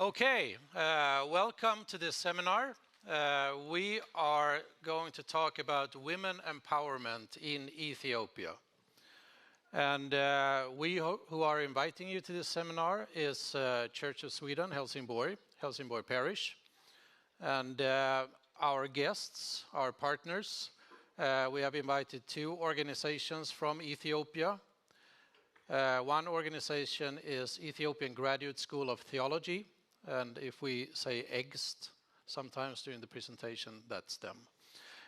Okay, welcome to this seminar. We are going to talk about women empowerment in Ethiopia. And we who are inviting you to this seminar is Church of Sweden, Helsingborg Parish. And our guests, our partners, we have invited two organizations from Ethiopia. One organization is Ethiopian Graduate School of Theology. And if we say EGST sometimes during the presentation, that's them.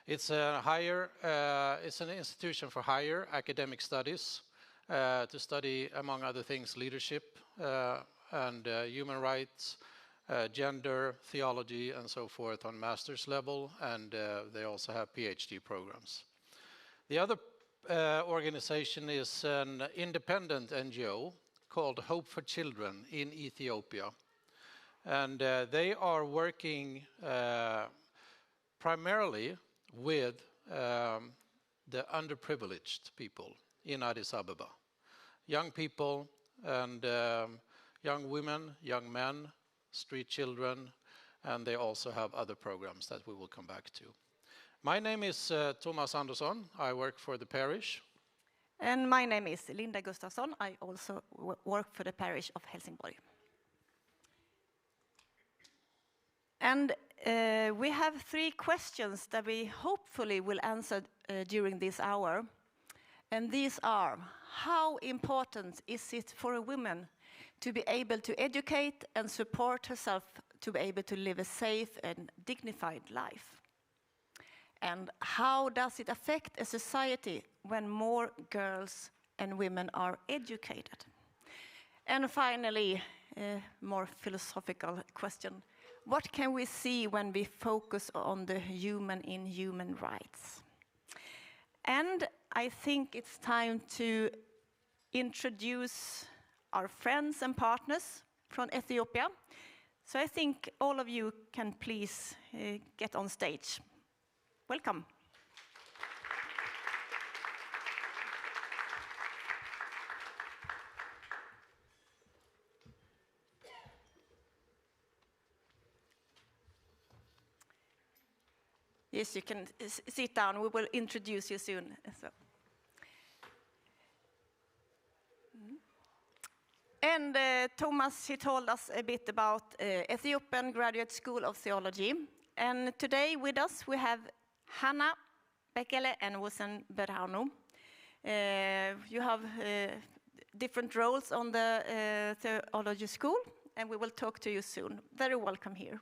It's it's an institution for higher academic studies to study, among other things, leadership and human rights, gender, theology, and so forth on master's level, and they also have PhD programs. The other organization is an independent NGO called Hope for Children in Ethiopia. And they are working primarily with the underprivileged people in Addis Ababa. Young people and young women, young men, street children, and they also have other programs that we will come back to. My name is Thomas Andersson. I work for the parish. And my name is Linda Gustafsson. I also work for the parish of Helsingborg. And we have three questions that we hopefully will answer during this hour. And these are: how important is it for a woman to be able to educate and support herself to be able to live a safe and dignified life? And how does it affect a society when more girls and women are educated? And finally, a more philosophical question: what can we see when we focus on the human in human rights? And I think it's time to introduce our friends and partners from Ethiopia. So I think all of you can please get on stage. Welcome. Yes, you can sit down. We will introduce you soon. So. And Thomas, he told us a bit about Ethiopian Graduate School of Theology. And today with us we have Hannah Bekele and Wusen Berhanu. You have different roles on the theology school, and we will talk to you soon. Very welcome here.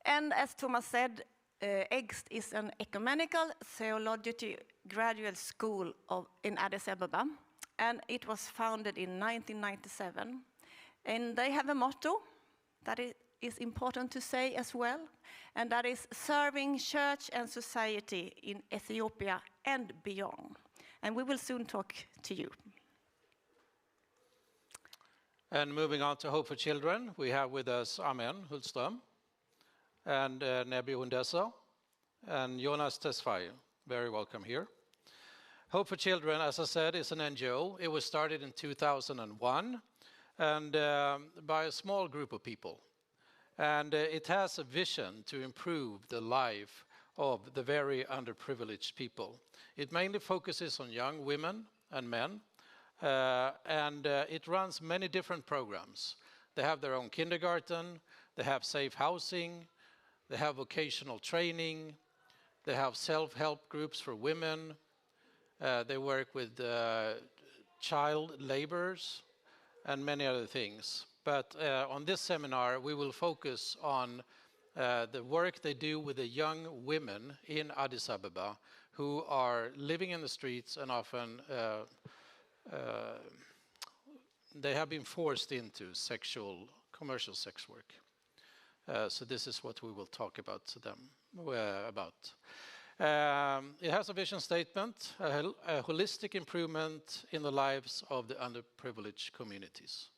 And as Thomas said, EGST is an ecumenical theology graduate school in Addis Ababa, and it was founded in 1997. And they have a motto that is important to say as well, and that is serving church and society in Ethiopia and beyond. And we will soon talk to you. And moving on to Hope for Children, we have with us Amen Hultström and Nebi Hundessa and Jonas Tesfaye. Very welcome here. Hope for Children, as I said, is an NGO. It was started in 2001 and by a small group of people. And it has a vision to improve the life of the very underprivileged people. It mainly focuses on young women and men, and it runs many different programs. They have their own kindergarten, they have safe housing, they have vocational training, they have self-help groups for women, they work with child laborers, and many other things. But on this seminar, we will focus on the work they do with the young women in Addis Ababa who are living in the streets and often they have been forced into commercial sex work. So this is what we will talk about to them about. It has a vision statement, a holistic improvement in the lives of the underprivileged communities.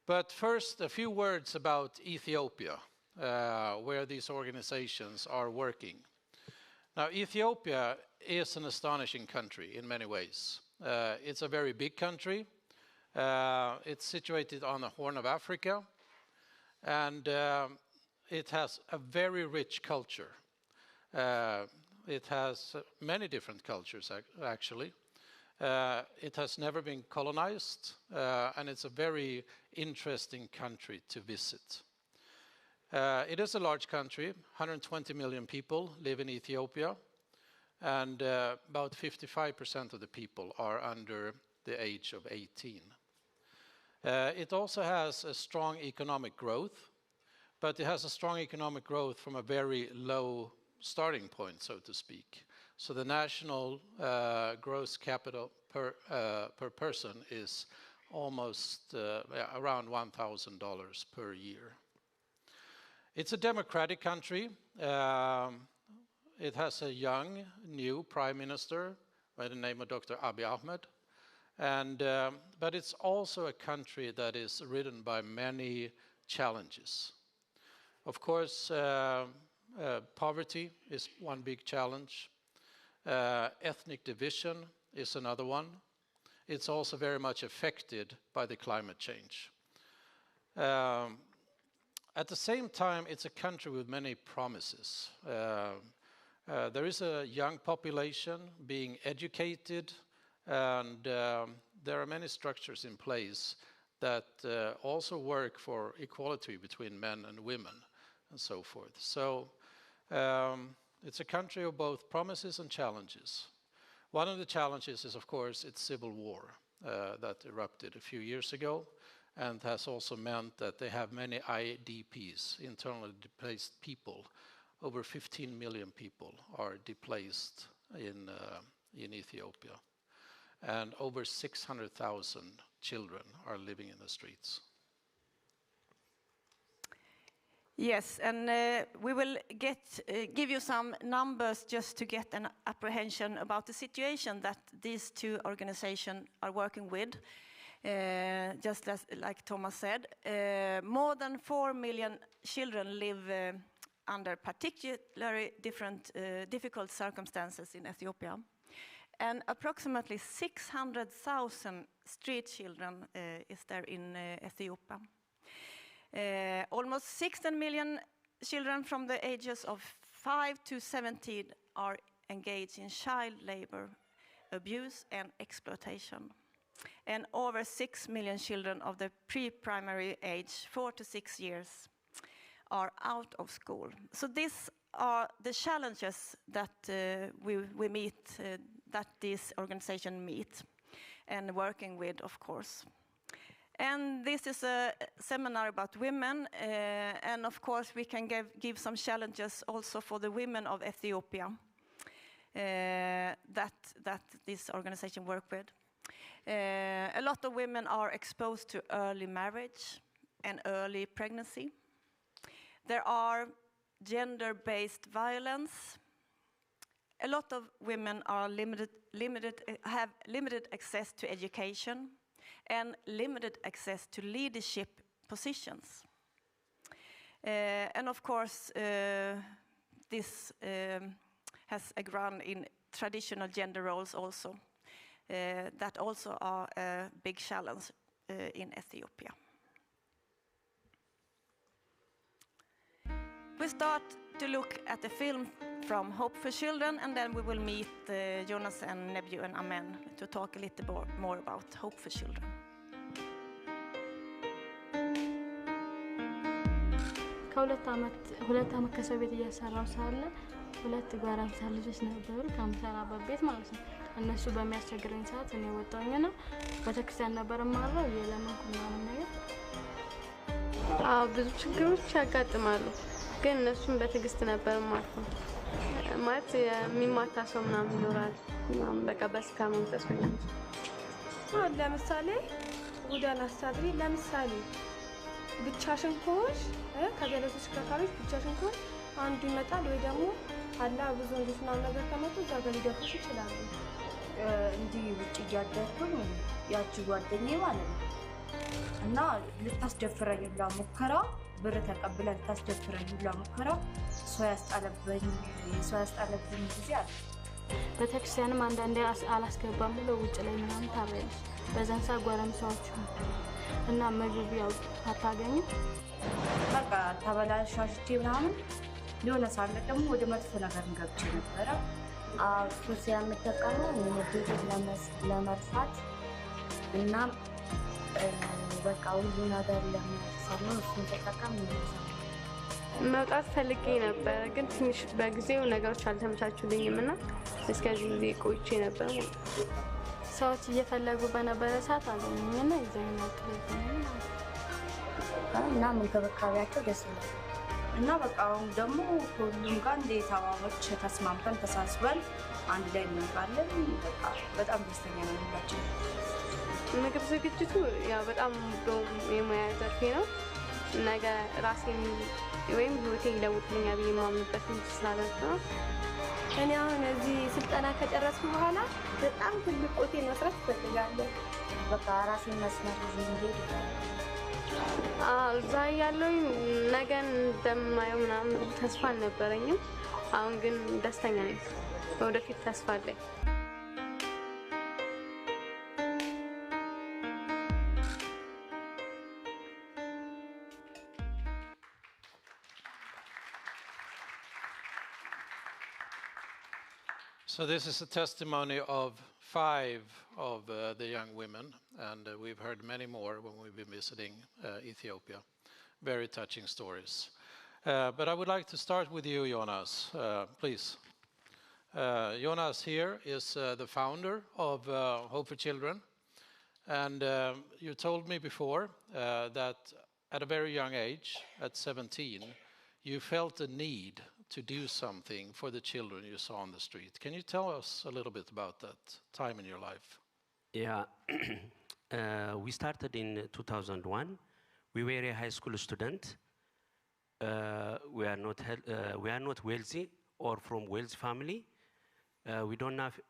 But first, a few words about Ethiopia, where these organizations are working. Now, Ethiopia is an astonishing country in many ways. It's a very big country. It's situated on the Horn of Africa, and it has a very rich culture. It has many different cultures, actually. It has never been colonized, and it's a very interesting country to visit. It is a large country. 120 million people live in Ethiopia, and about 55% of the people are under the age of 18. It also has a strong economic growth, but it has a strong economic growth from a very low starting point, so to speak. So the national gross capital per person is almost around $1,000 per year. It's a democratic country. It has a young, new prime minister by the name of Dr. Abiy Ahmed. But it's also a country that is ridden by many challenges. Of course, poverty is one big challenge. Ethnic division is another one. It's also very much affected by the climate change. At the same time, it's a country with many promises. There is a young population being educated, and there are many structures in place that also work for equality between men and women and so forth. So it's a country of both promises and challenges. One of the challenges is, of course, its civil war that erupted a few years ago, and has also meant that they have many IDPs, internally displaced people. Over 15 million people are displaced in Ethiopia, and over 600,000 children are living in the streets. Yes, and we will give you some numbers just to get an apprehension about the situation that these two organizations are working with. Just like Thomas said, more than 4 million children live under particularly difficult circumstances in Ethiopia. And approximately 600,000 street children is there in Ethiopia. Almost 16 million children from the ages of 5 to 17 are engaged in child labor, abuse and exploitation. And over 6 million children of the pre-primary age, 4 to 6 years, are out of school. So these are the challenges that we meet, that this organization meet, and working with, of course. And this is a seminar about women, and of course we can give some challenges also for the women of Ethiopia that this organization work with. A lot of women are exposed to early marriage and early pregnancy. There are gender-based violence. A lot of women are have limited access to education and limited access to leadership positions. And of course, this has a ground in traditional gender roles also. That also are a big challenge in Ethiopia. We start to look at the film from Hope for Children, and then we will meet Jonas and Nebju and Amen to talk a little more about Hope for Children. ከሁለት ዓመት ከሰው ቤት እየሰራው ሳለ ሁለት ጎረምሳ ልጆች ነበሩ ከምሰራበት ቤት ማለት ነው። እነሱ በሚያስቸግረኝ ሰዓት እኔ ወጣሁኝና ቤተክርስቲያን ነበር ማረው የለመንኩ ምናምን ነገር። ብዙ ችግሮች ያጋጥማሉ፣ ግን እነሱን በትዕግስት ነበር ማርፈው። ማለት የሚማታ ሰው ምናምን ይኖራል ምናምን በቃ በስካ መንፈስ ነው። ለምሳሌ ጎዳና አስተዳዳሪ ለምሳሌ ብቻሽን ከሆንሽ ከገለጾች ከካሪሽ ብቻሽን ከሆንሽ አንዱ ይመጣል ወይ ደግሞ አላ ብዙ እንደስና ነገር ከመጡ እዛ ጋር ሊደርስ ይችላል። እንዲህ ውጭ እያደረኩኝ ያቺ ጓደኛዬ ማለት ነው እና ልታስደፍረኝ ብላ ሙከራ ብር ተቀብላ ልታስደፍረኝ ብላ ሙከራ ሰው ያስጣለብኝ ጊዜ አለ። ቤተክርስቲያንም አንዳንዴ አላስገባም ብለው ውጭ ላይ ምናምን ታበያለሽ። በዛን ሰዓት ጎረምሳዎቹ እና ምግብ ያው አታገኙ በቃ ተበላሻሽቼ ምናምን የሆነ ሳለ ደግሞ ወደ መጥፎ ነገር ገብቼ ነበረ። ሱስ የምጠቀመው ምግብ ለመጥፋት እና በቃ ሁሉ ነገር ለመጥፋት ነው። እሱን ተጠቀም መውጣት ፈልጌ ነበር፣ ግን ትንሽ በጊዜው ነገሮች አልተመቻቹልኝም እና እስከዚህ ጊዜ ቆይቼ ነበር። ሰዎች እየፈለጉ በነበረ ሰዓት አገኙኝና ይዘውኝ መጡ እና እንክብካቤያቸው ደስ ይላል እና በቃ አሁን ደግሞ ሁሉም ጋር እንደ ተባቦች ተስማምተን ተሳስበን አንድ ላይ እንኖራለን። በቃ በጣም ደስተኛ ነን ሁላችን። ምግብ ዝግጅቱ ያው በጣም የሙያ ዘርፌ ነው። ነገ ራሴን ወይም ህይወቴን ይለውጥልኛል ብዬ የማምንበት ስላደረኩ ነው። እኔ አሁን እዚህ ስልጠና ከጨረስኩ በኋላ በጣም ትልቅ ሆቴል መስራት እፈልጋለሁ። በቃ ራሴን መስመር ይዤ እንድሄድ እዛ ያለውኝ ነገን እንደማየው ምናምን ተስፋ አልነበረኝም። አሁን ግን ደስተኛ ነኝ። ወደፊት ተስፋ አለኝ። So this is a testimony of 5 of the young women, and we've heard many more when we've been visiting Ethiopia. Very touching stories. But I would like to start with you, Jonas, please. Jonas here is the founder of Hope for Children, and you told me before that at a very young age, at 17, you felt a need to do something for the children you saw on the street. Can you tell us a little bit about that time in your life? Yeah, we started in 2001. We were a high school student. We are not wealthy or from wealthy family. We don't have,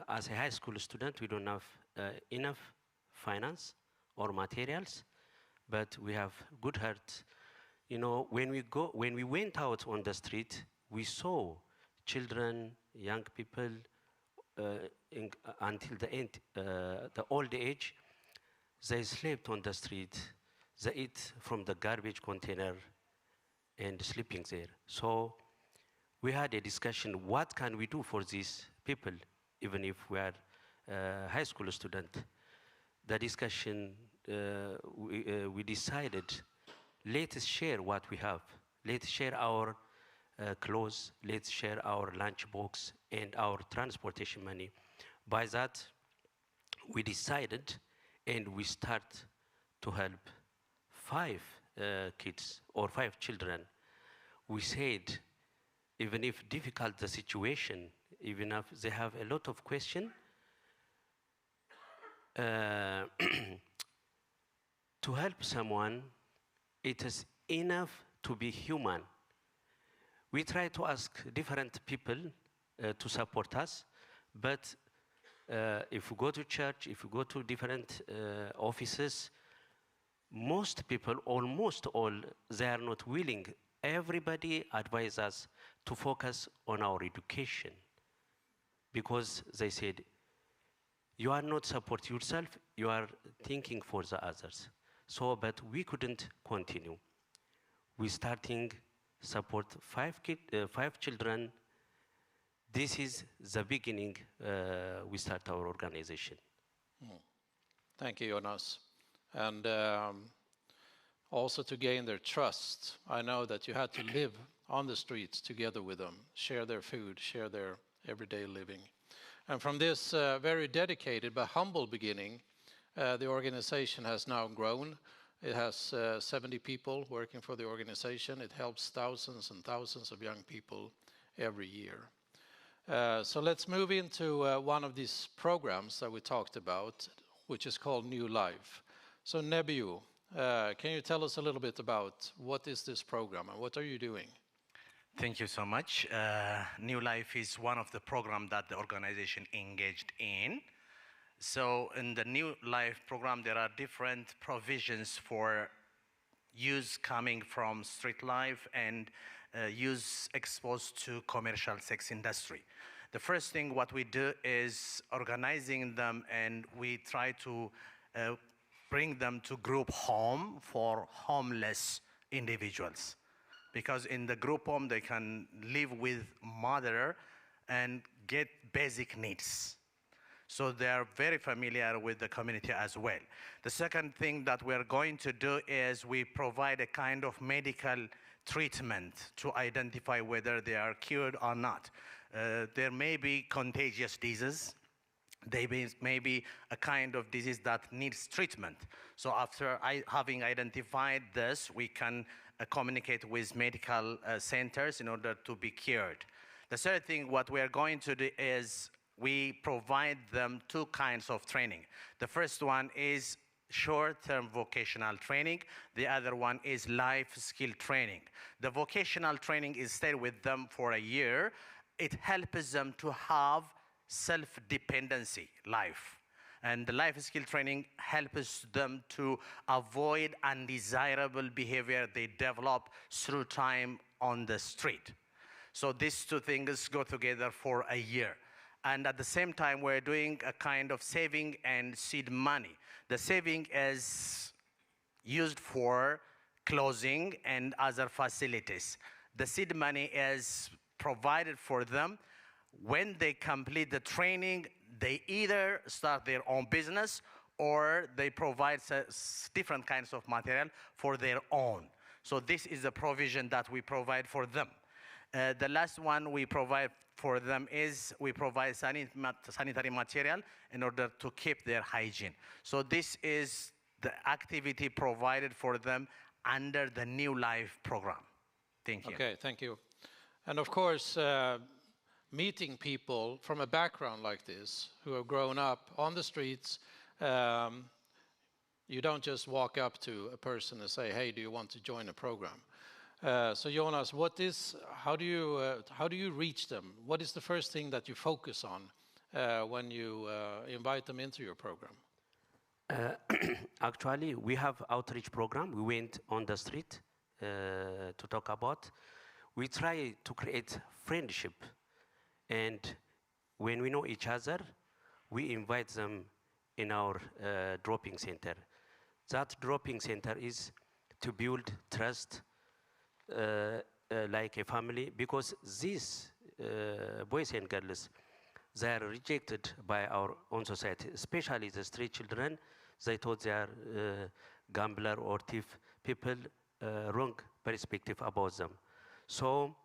as a high school student, we don't have enough finance or materials, but we have good heart. You know, when we went out on the street, we saw children, young people, until the end, the old age. They slept on the street. They eat from the garbage container and sleeping there. So we had a discussion, what can we do for these people, even if we are high school student. The discussion, we decided, let's share what we have. Let's share our clothes. Let's share our lunch box and our transportation money. By that, we decided, and we start to help 5 kids or 5 children. We said, even if difficult the situation, even if they have a lot of questions, to help someone, it is enough to be human. We try to ask different people to support us, but if we go to church, if we go to different offices, most people, almost all, they are not willing. Everybody advises us to focus on our education because they said, you are not supporting yourself, you are thinking for the others. So, but we couldn't continue. We starting support 5 children. This is the beginning. We start our organization. Thank you, Jonas. And also to gain their trust. I know that you had to live on the streets together with them, share their food, share their everyday living. And from this very dedicated but humble beginning, the organization has now grown. It has 70 people working for the organization. It helps thousands and thousands of young people every year. So let's move into one of these programs that we talked about, which is called New Life. So Nebiu, can you tell us a little bit about what is this program and what are you doing? Thank you so much. New Life is one of the programs that the organization engaged in. So in the New Life program, there are different provisions for youth coming from street life and youth exposed to commercial sex industry. The first thing what we do is organizing them, and we try to bring them to group home for homeless individuals. Because in the group home, they can live with mother and get basic needs. So they are very familiar with the community as well. The second thing that we're going to do is we provide a kind of medical treatment to identify whether they are cured or not. There may be contagious diseases. There may be a kind of disease that needs treatment. So after having identified this, we can communicate with medical centers in order to be cured. The third thing what we are going to do is we provide them two kinds of training. The first one is short-term vocational training. The other one is life skill training. The vocational training is stay with them for a year. It helps them to have self-dependency life. And the life skill training helps them to avoid undesirable behavior they develop through time on the street. So these two things go together for a year. And at the same time, we're doing a kind of saving and seed money. The saving is used for clothing and other facilities. The seed money is provided for them. When they complete the training, they either start their own business or they provide different kinds of material for their own. So this is the provision that we provide for them. The last one we provide for them is we provide sanitary material in order to keep their hygiene. So this is the activity provided for them under the New Life program. Thank you. Okay, thank you. And of course, meeting people from a background like this, who have grown up on the streets, you don't just walk up to a person and say, hey, do you want to join a program? So Jonas, how do you reach them? What is the first thing that you focus on when you invite them into your program? Actually, we have outreach program. We went on the street to talk about. We try to create friendship, and when we know each other, we invite them in our dropping center. That dropping center is to build trust, like a family, because these boys and girls, they are rejected by our own society, especially the street children. They thought they are gambler or thief people, wrong perspective about them. So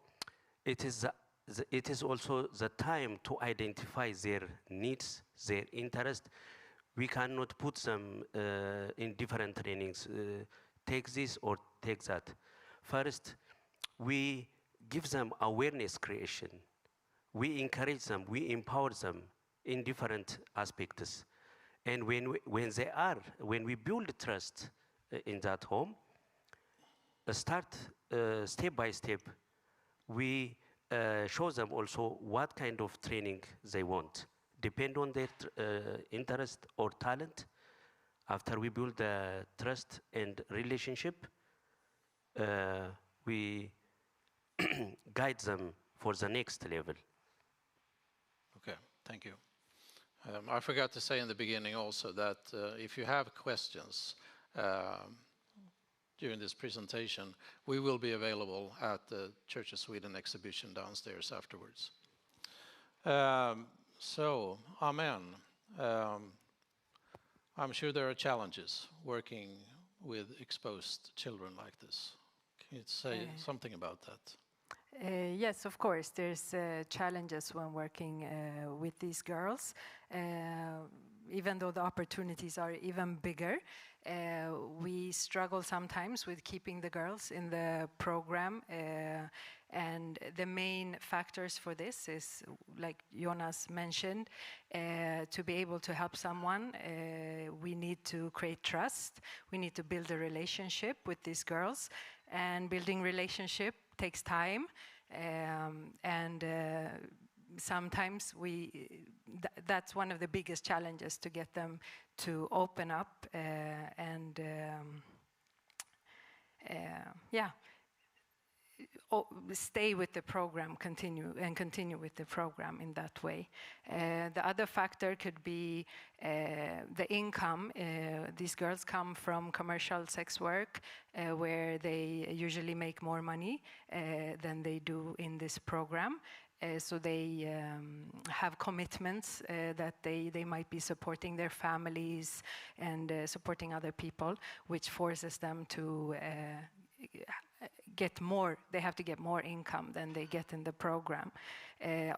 it is also the time to identify their needs, their interest. We cannot put them in different trainings, take this or take that. First, we give them awareness creation. We encourage them, we empower them in different aspects. And when we build trust in that home, start step by step, we show them also what kind of training they want, depend on their interest or talent. After we build the trust and relationship, we guide them for the next level. Okay, thank you. I forgot to say in the beginning also that if you have questions during this presentation, we will be available at the Church of Sweden exhibition downstairs afterwards. So, Amen. I'm sure there are challenges working with exposed children like this. Can you say something about that? Yes, of course, there's challenges when working with these girls. Even though the opportunities are even bigger, we struggle sometimes with keeping the girls in the program. And the main factors for this is, like Jonas mentioned, to be able to help someone, we need to create trust. We need to build a relationship with these girls. And building relationship takes time. And sometimes that's one of the biggest challenges, to get them to open up stay with the program, continue with the program in that way. The other factor could be the income. These girls come from commercial sex work, where they usually make more money than they do in this program. So they have commitments that they might be supporting their families and supporting other people, which forces them to get more. They have to get more income than they get in the program.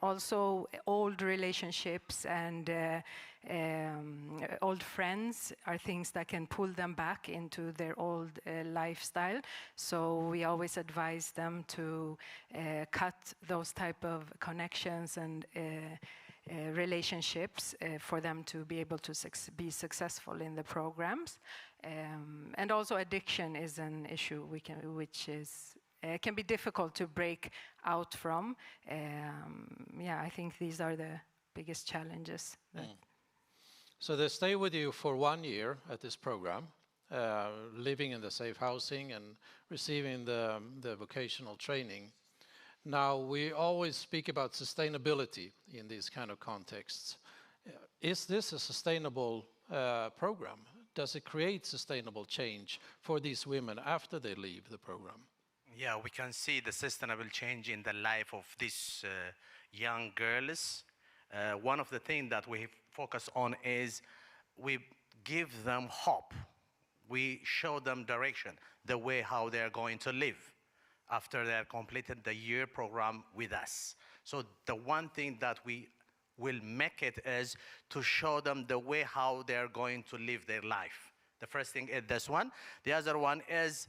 Also, old relationships and old friends are things that can pull them back into their old lifestyle. So we always advise them to cut those type of connections and relationships for them to be able to be successful in the programs. And also addiction is an issue which is can be difficult to break out from. I think these are the biggest challenges. So they stay with you for 1 year at this program, living in the safe housing and receiving the vocational training. Now, we always speak about sustainability in these kind of contexts. Is this a sustainable program? Does it create sustainable change for these women after they leave the program? Yeah, we can see the sustainable change in the life of these young girls. One of the things that we focus on is we give them hope. We show them direction, the way how they're going to live after they have completed the year program with us. So the one thing that we will make it is to show them the way how they're going to live their life. The first thing is this one. The other one is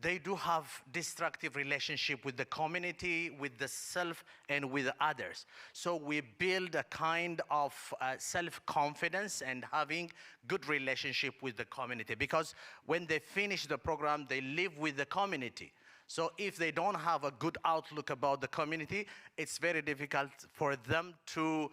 they do have destructive relationship with the community, with the self, and with others. So we build a kind of self-confidence and having good relationship with the community, because when they finish the program, they live with the community. So if they don't have a good outlook about the community, it's very difficult for them to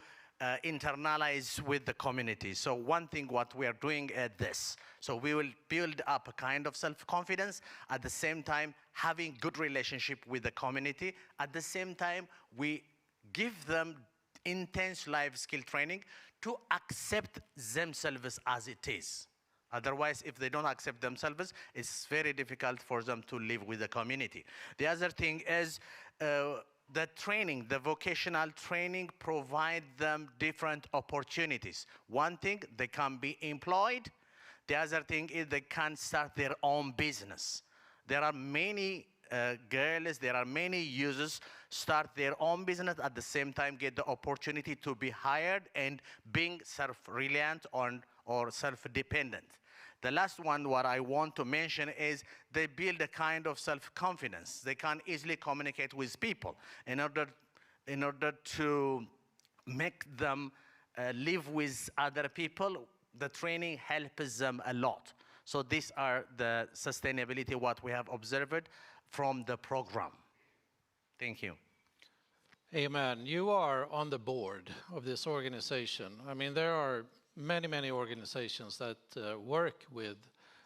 internalize with the community. So one thing what we are doing is this. So we will build up a kind of self-confidence, at the same time having good relationship with the community. At the same time, we give them intense life skill training to accept themselves as it is. Otherwise, if they don't accept themselves, it's very difficult for them to live with the community. The other thing is the training, the vocational training provide them different opportunities. One thing, they can be employed. The other thing is they can start their own business. There are many girls, there are many users start their own business, at the same time get the opportunity to be hired and being self-reliant or self-dependent. The last one, what I want to mention is they build a kind of self-confidence. They can easily communicate with people. In order to make them live with other people, the training helps them a lot. So these are the sustainability what we have observed from the program. Thank you. Amen. You are on the board of this organization. I mean, there are many organizations that work with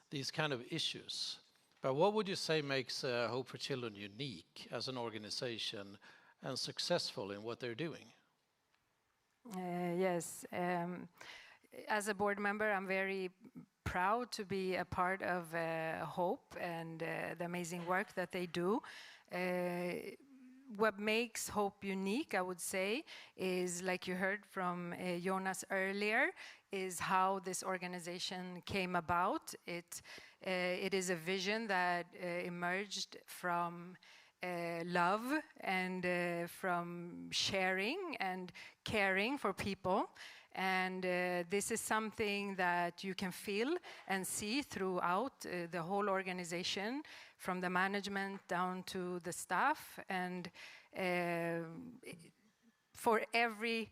these kind of issues. But what would you say makes Hope for Children unique as an organization and successful in what they're doing? Yes. As a board member, I'm very proud to be a part of Hope and the amazing work that they do. What makes Hope unique, I would say, is, like you heard from Jonas earlier, is how this organization came about. It is a vision that emerged from love and from sharing and caring for people. And this is something that you can feel and see throughout the whole organization, from the management down to the staff. And for every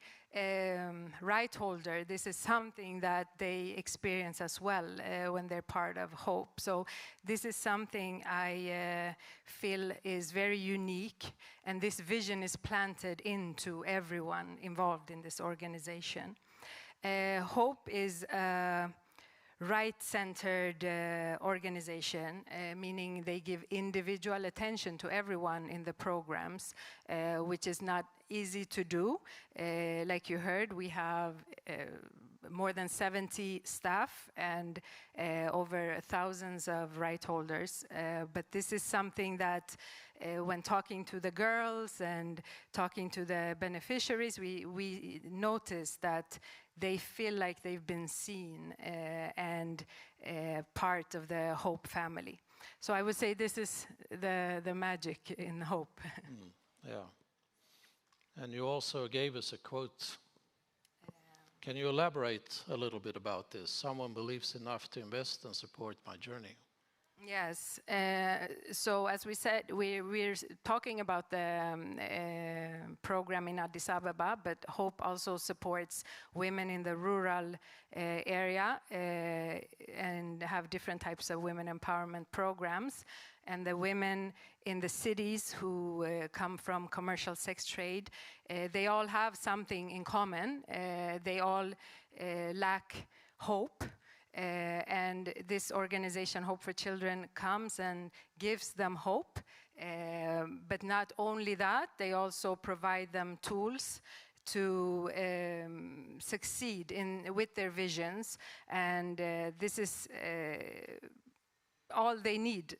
right holder, this is something that they experience as well when they're part of Hope. So this is something I feel is very unique, and this vision is planted into everyone involved in this organization. Hope is a right-centered organization, meaning they give individual attention to everyone in the programs, which is not easy to do. Like you heard, we have more than 70 staff and over thousands of right holders. But this is something that when talking to the girls and talking to the beneficiaries, we notice that they feel like they've been seen and part of the Hope family. So I would say this is the magic in Hope. Yeah. And you also gave us a quote. Can you elaborate a little bit about this? Someone believes enough to invest and support my journey. Yes. So as we said, we're talking about the program in Addis Ababa, but Hope also supports women in the rural area and have different types of women empowerment programs. And the women in the cities who come from commercial sex trade, they all have something in common. They all lack hope. And this organization, Hope for Children, comes and gives them hope. But not only that, they also provide them tools to succeed with their visions. And this is all they need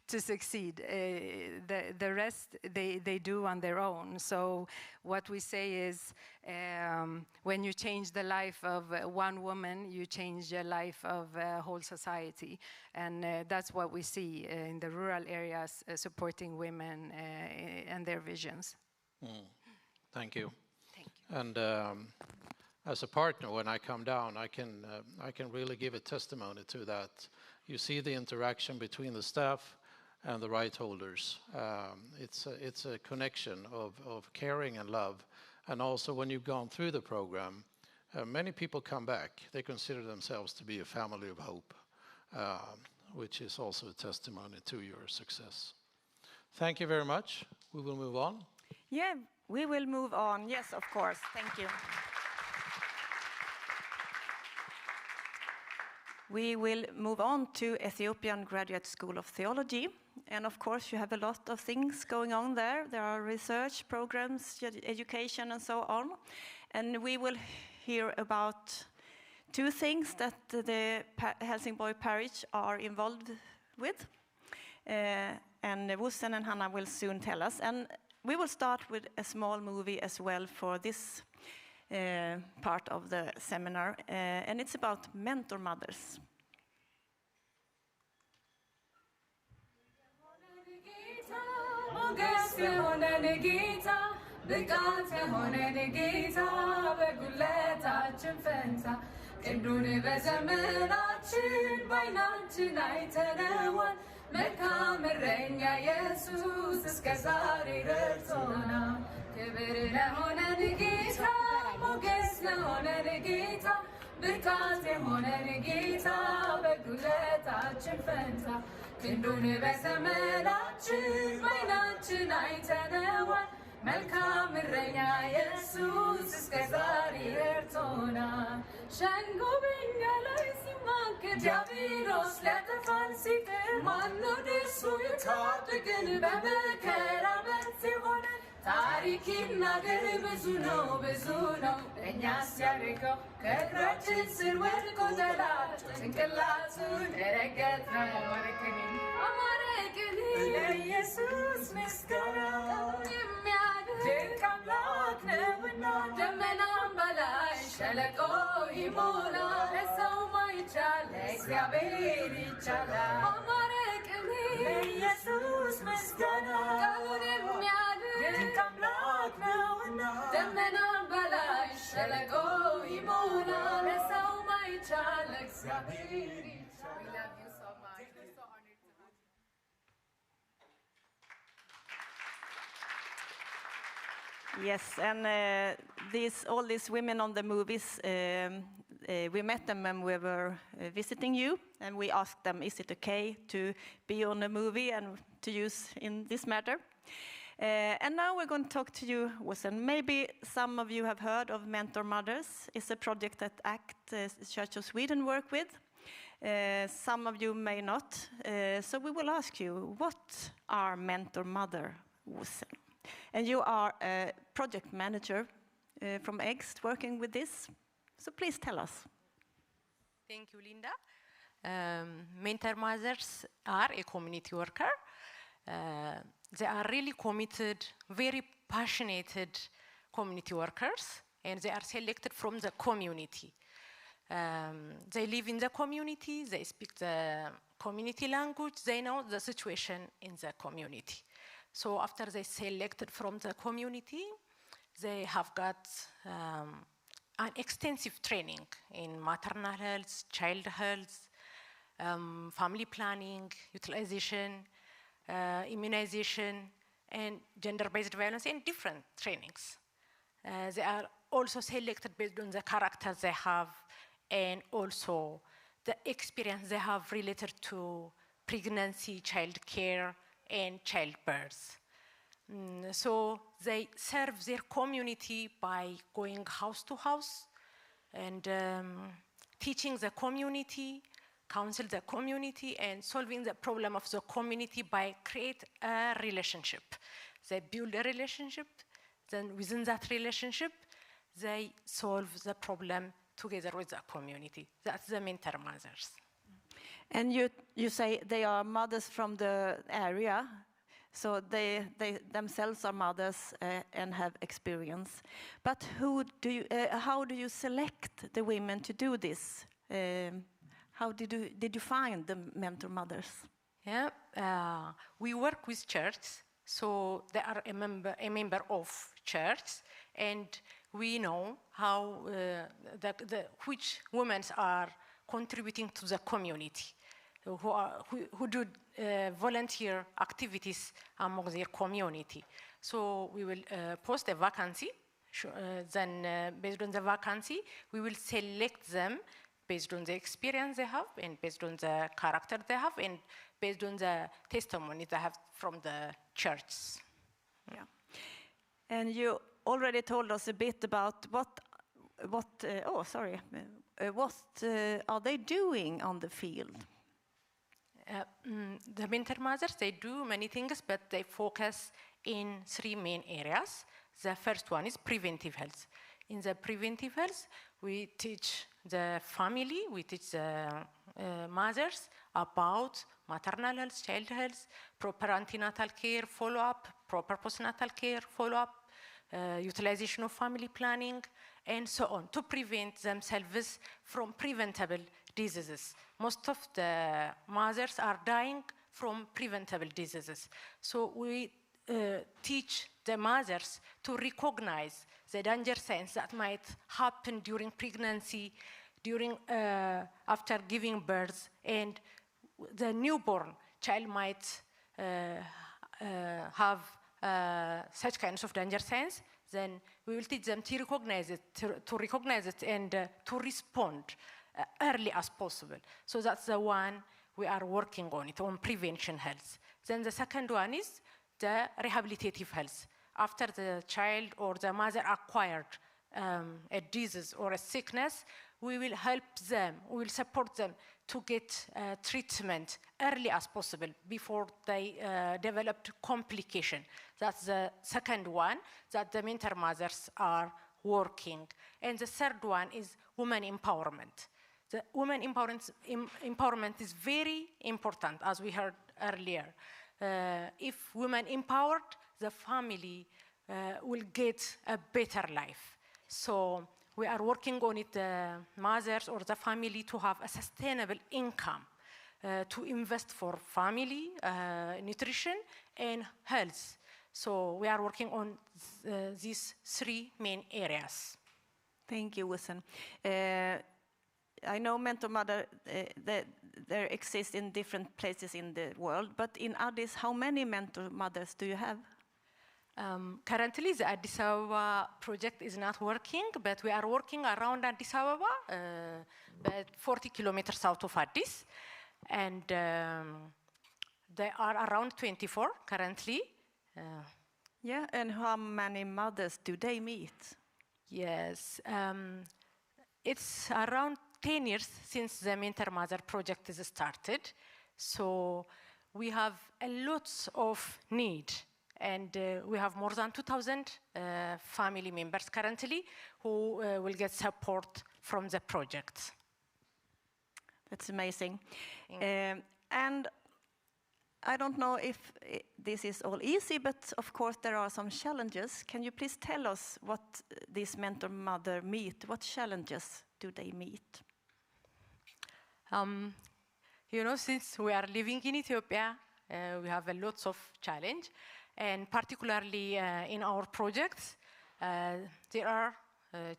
to succeed. The rest they do on their own. So what we say is when you change the life of one woman, you change the life of a whole society. And that's what we see in the rural areas, supporting women and their visions. Thank you. Thank you. And as a partner, when I come down, I can really give a testimony to that. You see the interaction between the staff and the right holders. It's a connection of caring and love. And also when you've gone through the program, many people come back. They consider themselves to be a family of hope, which is also a testimony to your success. Thank you very much. We will move on. Yeah, we will move on. Yes, of course. Thank you. We will move on to Ethiopian Graduate School of Theology. And of course, you have a lot of things going on there. There are research programs, education, and so on. And we will hear about two things that the Helsingborg parish are involved with. And Wussen and Hannah will soon tell us. And we will start with a small movie as well for this part of the seminar, and it's about mentor mothers. መልካም እረኛ ኢየሱስ እስከ ዛሬ ረድቶናል። ክብር ለሆነን ጌታ፣ ሞገስ ለሆነን ጌታ፣ ብርታት የሆነን ጌታ፣ በጉልበታችን ፈንታ ክንዱን በዘመናችን በዓይናችን አይተነዋል። መልካም እረኛ ኢየሱስ እስከ ዛሬ ረድቶናል። ሸንጎ በእኛ ላይ ሲማክር ዲያብሎስ ሊያጠፋን ሲጥር ማነው ደርሶ የታደገን? በመከራ በት ሲሆነን ታሪክ ይናገር ብዙ ነው ብዙ ነው ለእኛስ ያደረገው። ከእግራችን ስር ወድቆ ጠላት ጭንቅላቱን ረገጥነው። አማረቅን ለኢየሱስ ምስጋና ድንቅ አምላክ ነውና ደመናም በላይ ሸለቆ ይሞላል። ለሰው ማይቻል ለእግዚአብሔር ይቻላል። አማረቅን ለኢየሱስ ምስጋና ቃሉን የሚያድን ድንቅ አምላክ ነውና ደመናም በላይ ሸለቆ ይሞላል። ለሰው ማይቻል ለእግዚአብሔር ይቻላል። Yes, and all these women on the movies, we met them when we were visiting you, and we asked them, is it okay to be on a movie and to use in this matter? And now we're going to talk to you, Wussen. Maybe some of you have heard of Mentor Mothers. It's a project that ACT, Church of Sweden, work with. Some of you may not. So we will ask you, what are mentor mother? And you are a project manager from EGST working with this. So please tell us. Thank you, Linda. Mentor mothers are a community worker. They are really committed, very passionate community workers, and they are selected from the community. They live in the community, they speak the community language, they know the situation in the community. So after they selected from the community, they have got an extensive training in maternal health, child health, family planning, utilization, immunization, and gender-based violence, and different trainings. They are also selected based on the characters they have and also the experience they have related to pregnancy, child care, and childbirth. So they serve their community by going house to house and teaching the community, counsel the community, and solving the problem of the community by create a relationship. They build a relationship, then within that relationship, they solve the problem together with the community. That's the mentor mothers. And you say they are mothers from the area, so they themselves are mothers and have experience. But how do you select the women to do this? How did you find the mentor mothers? Yeah, we work with church, so they are a member of church, and we know how which women are contributing to the community, who do volunteer activities among their community. So we will post a vacancy, then based on the vacancy, we will select them based on the experience they have and based on the character they have and based on the testimony they have from the church. Yeah. And you already told us a bit about what are they doing on the field? The mentor mothers, they do many things, but they focus in three main areas. The first one is preventive health. In the preventive health, we teach the family, we teach the mothers about maternal health, child health, proper antenatal care follow-up, proper postnatal care follow-up, utilization of family planning, and so on, to prevent themselves from preventable diseases. Most of the mothers are dying from preventable diseases. So we teach the mothers to recognize the danger signs that might happen during pregnancy, during after giving birth, and the newborn child might have such kinds of danger signs. Then we will teach them to recognize it, and to respond early as possible. So that's the one we are working on, on prevention health. Then the second one is the rehabilitative health. After the child or the mother acquired a disease or a sickness, we will help them, we will support them to get treatment early as possible before they developed complication. That's the second one that the mentor mothers are working. And the third one is women empowerment. The women empowerment is very important, as we heard earlier. If women empowered, the family will get a better life. So we are working on it, the mothers or the family, to have a sustainable income, to invest for family, nutrition, and health. So we are working on these three main areas. Thank you, Wilson. I know mentor mother, there exist in different places in the world, but in Addis, how many mentor mothers do you have? Currently, the Addis Ababa project is not working, but we are working around Addis Ababa, but 40 kilometers south of Addis. And there are around 24 currently. Yeah, and how many mothers do they meet? Yes, it's around 10 years since the Mentor Mother project is started. So we have a lot of need. And we have more than 2,000 family members currently who will get support from the project. That's amazing. And I don't know if this is all easy, but of course there are some challenges. Can you please tell us what this mentor mother meet? What challenges do they meet? You know, since we are living in Ethiopia, we have a lot of challenge, and particularly in our projects, there are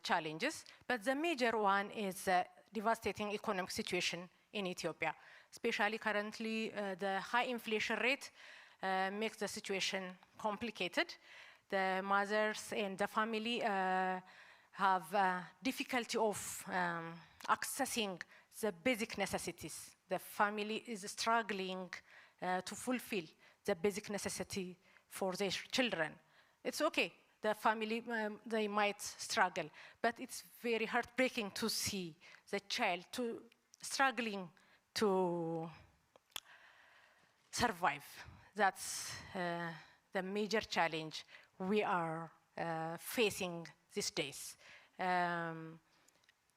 challenges, but the major one is the devastating economic situation in Ethiopia. Especially currently, the high inflation rate makes the situation complicated. The mothers and the family have difficulty of accessing the basic necessities. The family is struggling to fulfill the basic necessity for their children. It's okay, the family, they might struggle, but it's very heartbreaking to see the child struggling to survive. That's the major challenge we are facing these days.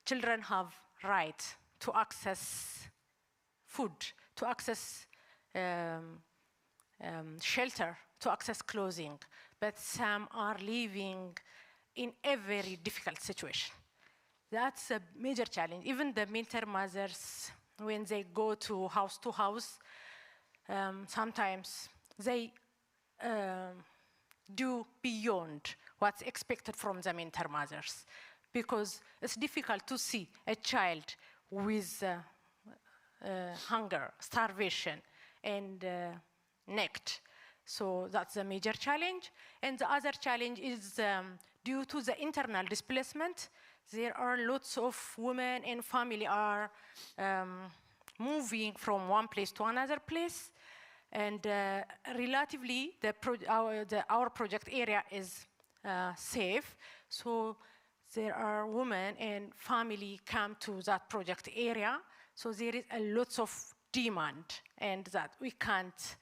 Children have right to access food, to access shelter, to access clothing, but some are living in a very difficult situation. That's a major challenge. Even the mentor mothers, when they go to house, sometimes they do beyond what's expected from the mentor mothers, because it's difficult to see a child with hunger, starvation, and naked. So that's a major challenge. And the other challenge is due to the internal displacement. There are lots of women and family are moving from one place to another place. And relatively, our project area is safe. So there are women and family come to that project area. So there is a lot of demand, and that we can't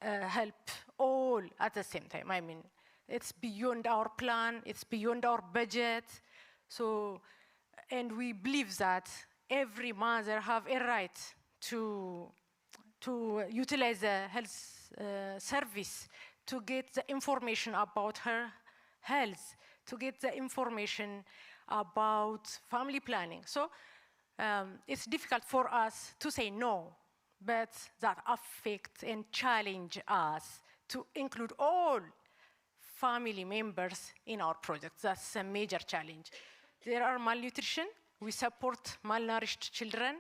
help all at the same time. I mean, it's beyond our plan, it's beyond our budget. So, and we believe that every mother have a right to utilize the health service, to get the information about her health, to get the information about family planning. So it's difficult for us to say no, but that affects and challenge us to include all family members in our project. That's a major challenge. There are malnutrition. We support malnourished children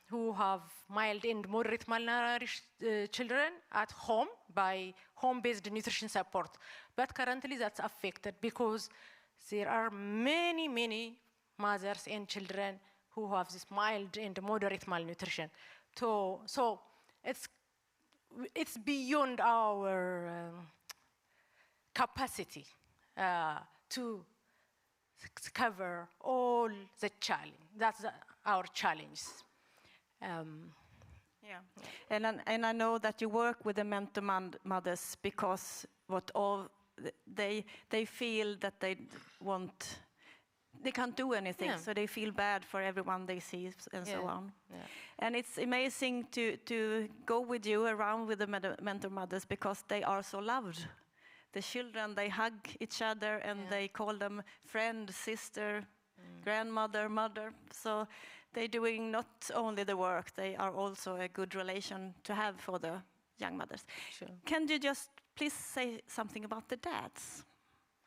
who have mild and moderate malnourished children at home by home-based nutrition support. But currently that's affected because there are many, many mothers and children who have this mild and moderate malnutrition. So it's beyond our capacity to cover all the challenge. That's our challenge. Yeah, and I know that you work with the mentor mothers because they feel that they can't do anything, so they feel bad for everyone they see and so on. Yeah. And it's amazing to go with you around with the mentor mothers because they are so loved. The children, they hug each other and they call them friend, sister, grandmother, mother. So they're doing not only the work, they are also a good relation to have for the young mothers. Sure. Can you just please say something about the dads?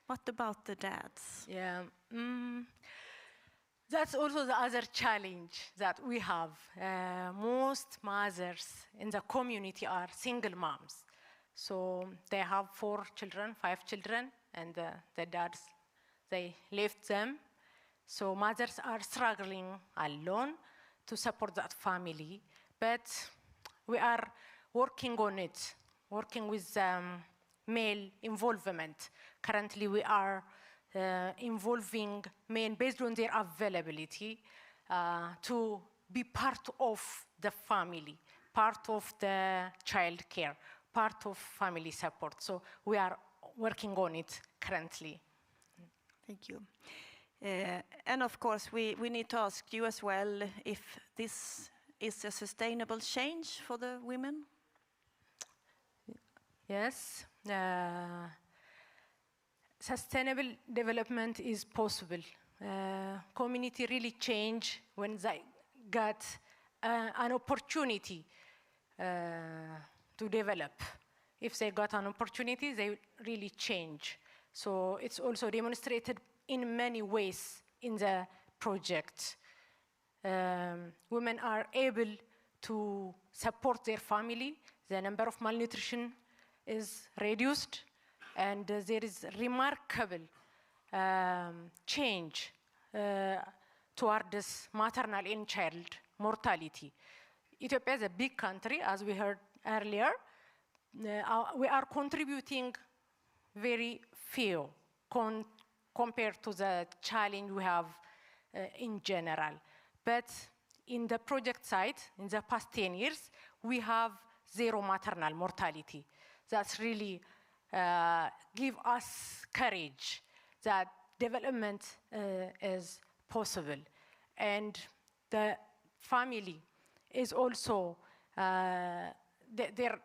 What about the dads? Yeah, that's also the other challenge that we have. Most mothers in the community are single moms. So they have 4 children, 5 children, and the dads, they left them. So mothers are struggling alone to support that family. But we are working on it, working with male involvement. Currently we are involving men based on their availability to be part of the family, part of the child care, part of family support. So we are working on it currently. Thank you. And of course, we need to ask you as well if this is a sustainable change for the women? Yes. Sustainable development is possible. Community really change when they got an opportunity to develop. If they got an opportunity, they really change. So it's also demonstrated in many ways in the project. Women are able to support their family. The number of malnutrition is reduced, and there is remarkable change towards maternal and child mortality. Ethiopia is a big country, as we heard earlier. We are contributing very few compared to the challenge we have in general. But in the project side, in the past 10 years, we have 0 maternal mortality. That's really give us courage that development is possible. And the family is also, their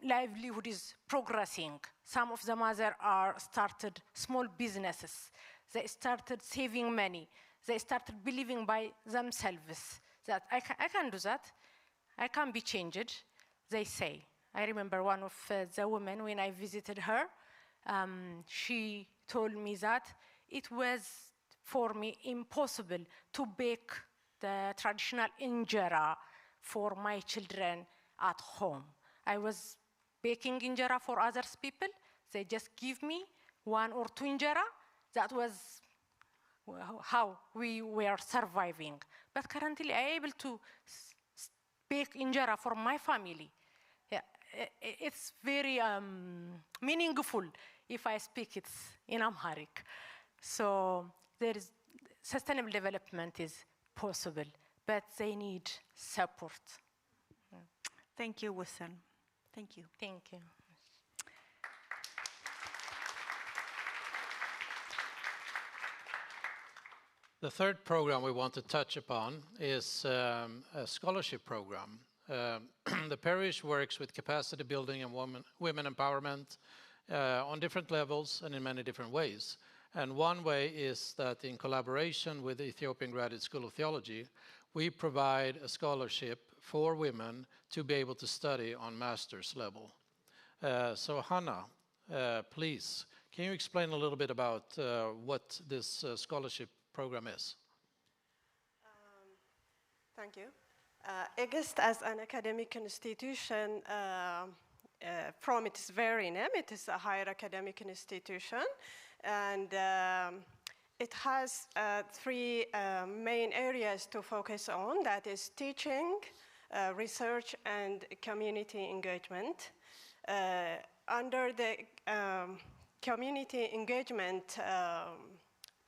livelihood is progressing. Some of the mothers are started small businesses. They started saving money. They started believing by themselves that I can do that. I can be changed, they say. I remember one of the women, when I visited her, she told me that it was for me impossible to bake the traditional injera for my children at home. I was baking injera for other people. They just give me 1 or 2 injera. That was how we were surviving. But currently, I'm able to bake injera for my family. Yeah, it's very meaningful if I speak it in Amharic. So there is sustainable development is possible, but they need support. Thank you, Wussan. Thank you. Thank you. The third program we want to touch upon is a scholarship program. The parish works with capacity building and women empowerment on different levels and in many different ways. And one way is that in collaboration with the Ethiopian Graduate School of Theology, we provide a scholarship for women to be able to study on master's level. So Hannah, please, can you explain a little bit about what this scholarship program is? Thank you. EGIST as an academic institution, from its very name, it is a higher academic institution, and it has 3 main areas to focus on, that is teaching, research, and community engagement. Under the community engagement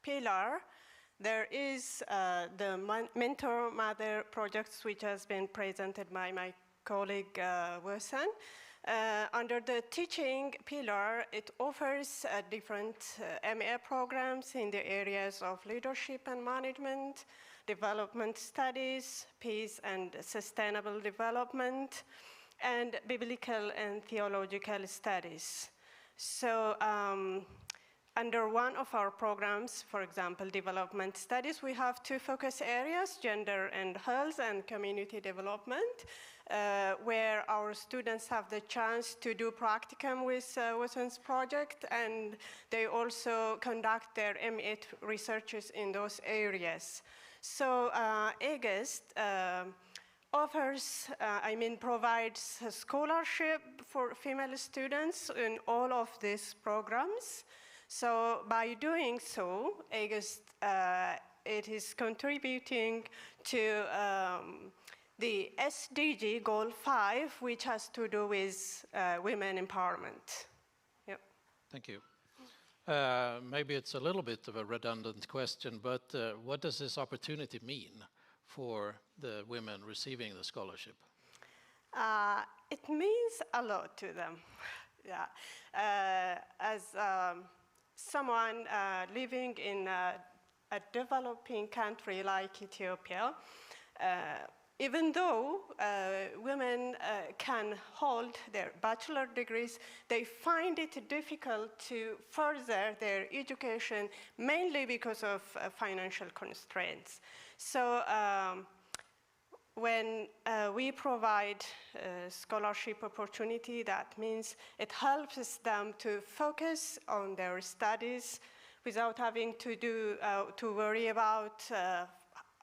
pillar, there is the Mentor Mother projects, which has been presented by my colleague Wussan. Under the teaching pillar, it offers different MA programs in the areas of leadership and management, development studies, peace and sustainable development, and biblical and theological studies. So under one of our programs, for example, development studies, we have 2 focus areas, gender and health and community development, where our students have the chance to do practicum with Wussan's project, and they also conduct their MA researches in those areas. So EGIST offers, provides a scholarship for female students in all of these programs. So by doing so, EGIST, it is contributing to the SDG Goal 5, which has to do with women empowerment. Yep. Thank you. Maybe it's a little bit of a redundant question, but what does this opportunity mean for the women receiving the scholarship? It means a lot to them. Yeah. As someone living in a developing country like Ethiopia, even though women can hold their bachelor degrees, they find it difficult to further their education, mainly because of financial constraints. So when we provide scholarship opportunity, that means it helps them to focus on their studies without having to worry about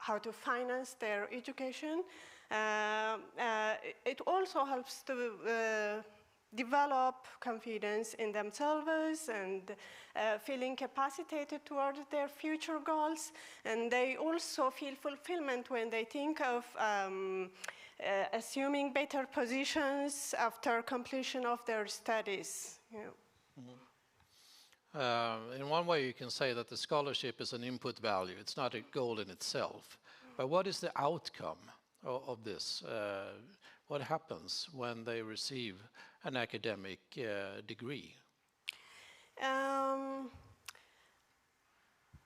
how to finance their education. It also helps to develop confidence in themselves and feeling capacitated towards their future goals. And they also feel fulfillment when they think of assuming better positions after completion of their studies. Yeah. In one way, you can say that the scholarship is an input value. It's not a goal in itself. But what is the outcome of this? What happens when they receive an academic degree?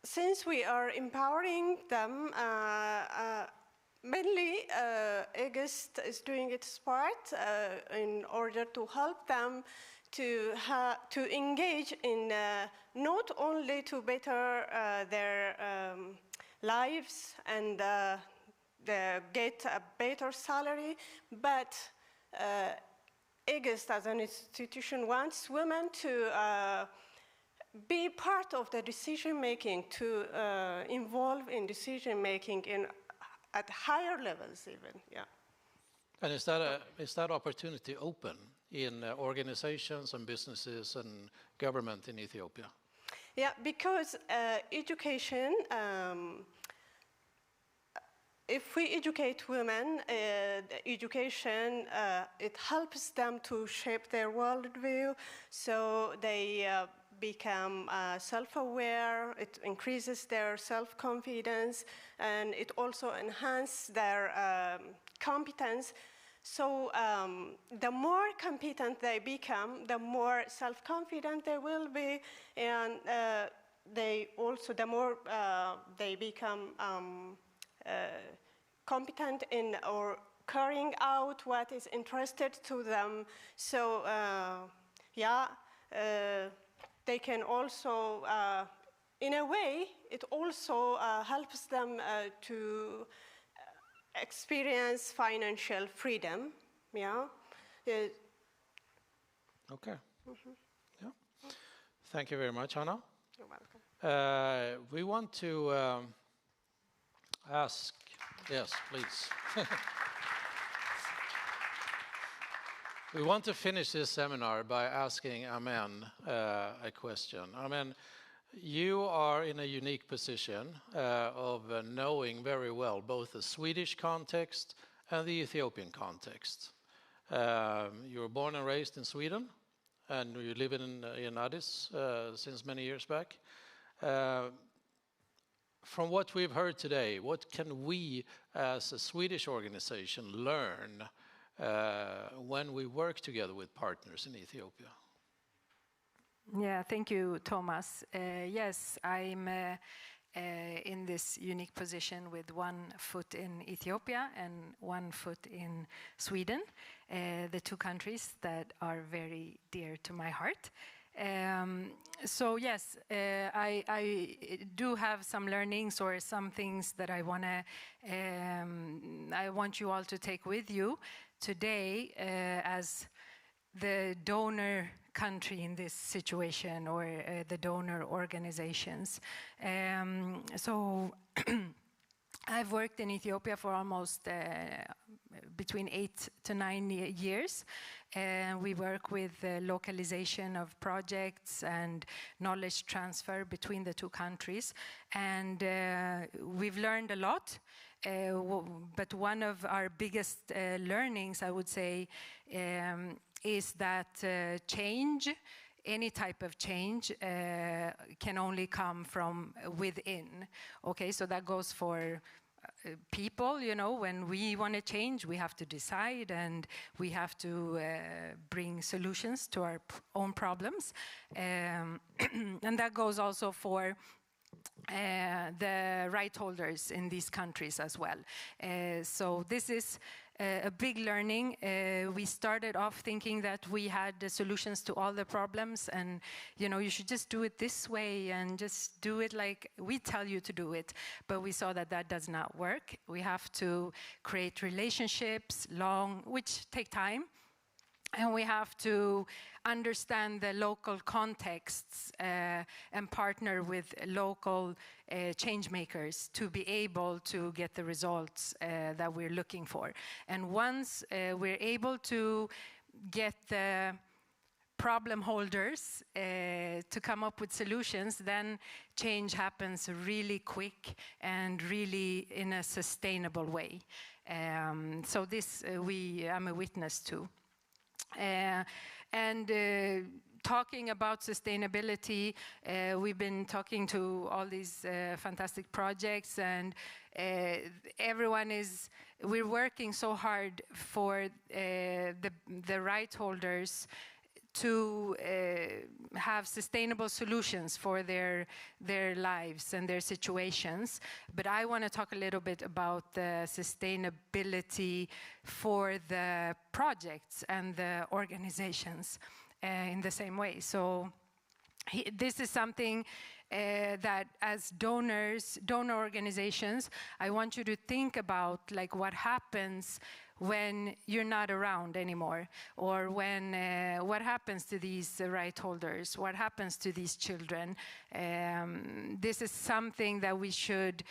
Since we are empowering them, mainly EGIST is doing its part in order to help them to engage in not only to better their lives and get a better salary, but EGIST as an institution wants women to be part of the decision making, to involve in decision making at higher levels even. Yeah. And is that opportunity open in organizations and businesses and government in Ethiopia? Yeah, because education, if we educate women, education, it helps them to shape their worldview, so they become self-aware, it increases their self-confidence, and it also enhances their competence. So the more competent they become, the more self-confident they will be, and they also, the more they become competent in or carrying out what is interested to them. So yeah, they can also, in a way, it also helps them to experience financial freedom. Yeah. Okay. Mm-hmm. Yeah. Thank you very much, Anna. You're welcome. We want to ask, yes, please. We want to finish this seminar by asking Amen a question. Amen, you are in a unique position of knowing very well both the Swedish context and the Ethiopian context. You were born and raised in Sweden, and you live in Addis since many years back. From what we've heard today, what can we as a Swedish organization learn when we work together with partners in Ethiopia? Yeah, thank you, Thomas. Yes, I'm in this unique position with 1 foot in Ethiopia and 1 foot in Sweden, the 2 countries that are very dear to my heart. So yes, I do have some learnings or some things that I want you all to take with you today as the donor country in this situation, or the donor organizations. So I've worked in Ethiopia for almost between 8 to 9 years. We work with localization of projects and knowledge transfer between the 2 countries. And we've learned a lot. But one of our biggest learnings, I would say, is that change any type of change can only come from within. Okay, so that goes for people, you know, when we want to change, we have to decide and we have to bring solutions to our own problems. And that goes also for the right holders in these countries as well. So this is a big learning. We started off thinking that we had the solutions to all the problems, and you know, you should just do it this way and just do it like we tell you to do it. But we saw that that does not work. We have to create relationships, which take time. And we have to understand the local contexts and partner with local change makers to be able to get the results that we're looking for. And once we're able to get the problem holders to come up with solutions, then change happens really quick and really in a sustainable way. So this I'm a witness to. Talking about sustainability, we've been talking to all these fantastic projects, and we're working so hard for the right holders to have sustainable solutions for their lives and their situations. But I want to talk a little bit about the sustainability for the projects and the organizations in the same way. So this is something that as donor organizations, I want you to think about, like, what happens when you're not around anymore, or when what happens to these right holders, what happens to these children. This is something that we should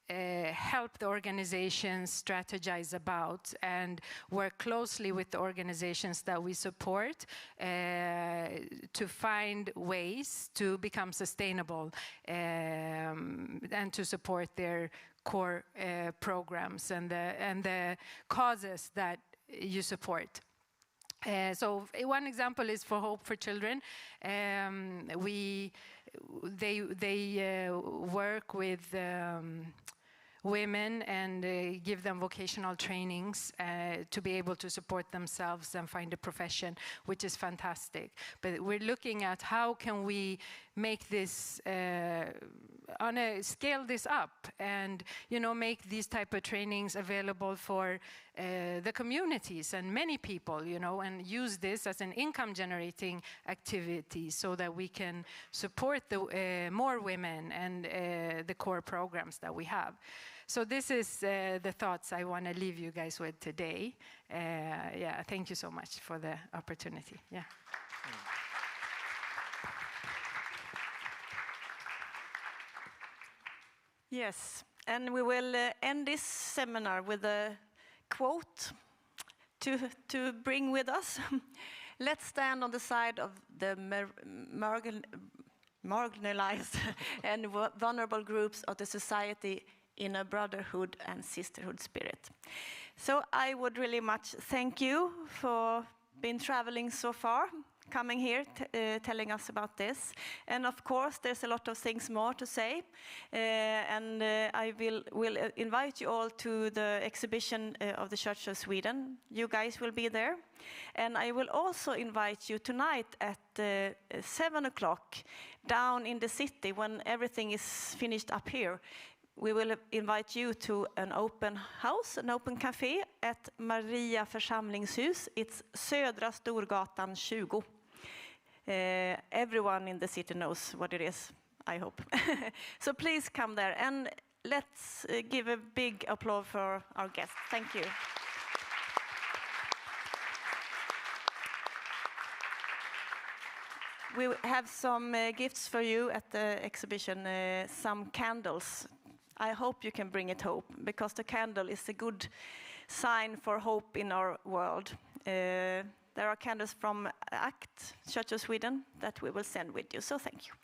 help the organizations strategize about and work closely with the organizations that we support to find ways to become sustainable and to support their core programs and the causes that you support. So one example is for Hope for Children. They work with women and give them vocational trainings to be able to support themselves and find a profession, which is fantastic. But we're looking at how can we make this scale this up, and make these type of trainings available for the communities and many people, and use this as an income generating activity so that we can support the more women and the core programs that we have. So this is the thoughts I want to leave you guys with today. Thank you so much for the opportunity. Yes, and we will end this seminar with a quote to bring with us. Let's stand on the side of the marginalized and vulnerable groups of the society in a brotherhood and sisterhood spirit. So I would really much thank you for being traveling so far, coming here, telling us about this. And of course, there's a lot of things more to say. And I will invite you all to the exhibition of the Church of Sweden. You guys will be there. And I will also invite you tonight at 7 o'clock down in the city, when everything is finished up here. We will invite you to an open house, an open café at Maria församlingshus. It's Södra Storgatan 20. Everyone in the city knows what it is, I hope. So please come there, and let's give a big applause for our guests. Thank you. We have some gifts for you at the exhibition, some candles. I hope you can bring it hope, because the candle is a good sign for hope in our world. There are candles from ACT, Church of Sweden, that we will send with you, so thank you.